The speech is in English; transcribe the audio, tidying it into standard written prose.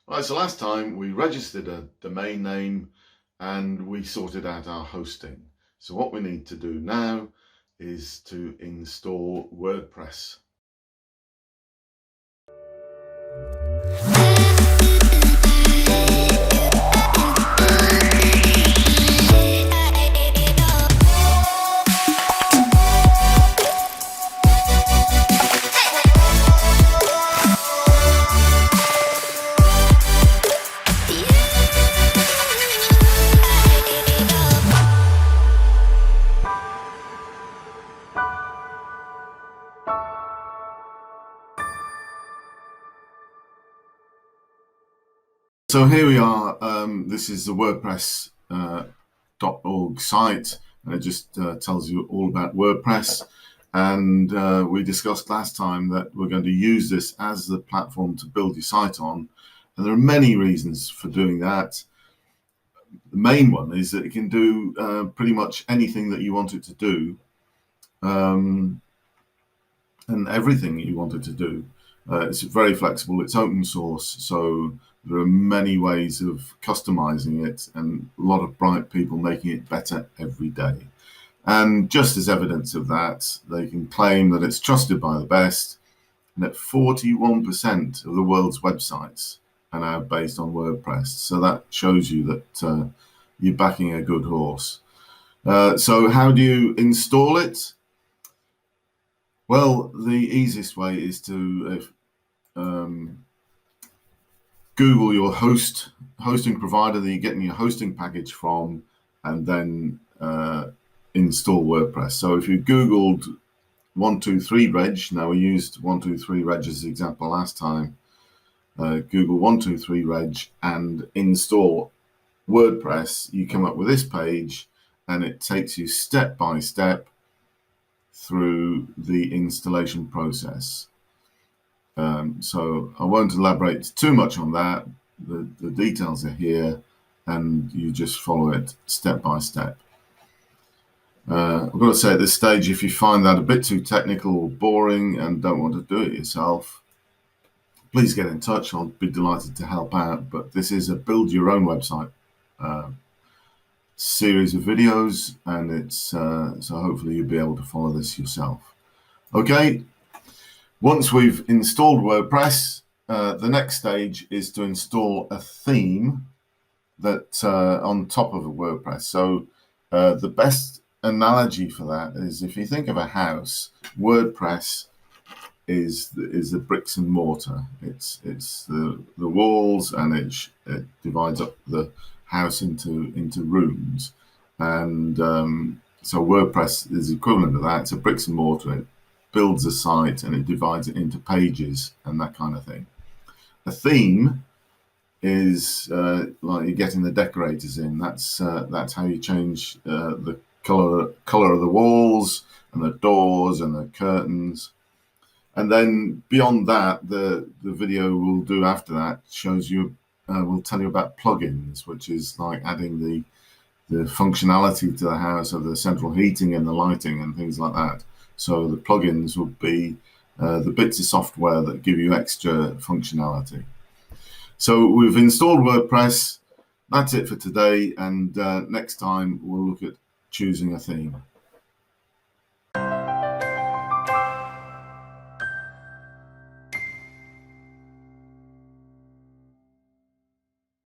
Right, so last time we registered a domain name and we sorted out our hosting. So what we need to do now is to install WordPress. So here we are. This is the WordPress.org site, and it just tells you all about WordPress. And we discussed last time that we're going to use this as the platform to build your site on. And there are many reasons for doing that. The main one is that it can do pretty much anything that you want it to do, and everything you want it to do. It's very flexible. It's open source, so there are many ways of customizing it, and a lot of bright people making it better every day. And just as evidence of that, they can claim that it's trusted by the best, and that 41% of the world's websites are now based on WordPress. So that shows you that you're backing a good horse. So how do you install it? Well, the easiest way is to Google your hosting provider that you're getting your hosting package from, and then install WordPress. So if you Googled 123reg, now we used 123reg as the example last time, Google 123reg and install WordPress, you come up with this page, and it takes you step by step through the installation process. So I won't elaborate too much on that. The details are here, and you just follow it step by step. I've got to say at this stage, if you find that a bit too technical or boring and don't want to do it yourself, please get in touch. I'll be delighted to help out. But this is a build your own website series of videos, and it's so hopefully you'll be able to follow this yourself. Okay. Once we've installed WordPress, the next stage is to install a theme that on top of a WordPress. So the best analogy for that is if you think of a house, WordPress is the bricks and mortar. It's the walls, and it divides up the house into rooms. And so WordPress is equivalent to that. It's a bricks and mortar. It builds a site and it divides it into pages and that kind of thing. A theme is like you're getting the decorators in. That's how you change the color of the walls and the doors and the curtains. And then beyond that, the video we'll do after that shows you, will tell you about plugins, which is like adding the functionality to the house of the central heating and the lighting and things like that. So the plugins would be the bits of software that give you extra functionality. So we've installed WordPress. That's it for today. And next time we'll look at choosing a theme.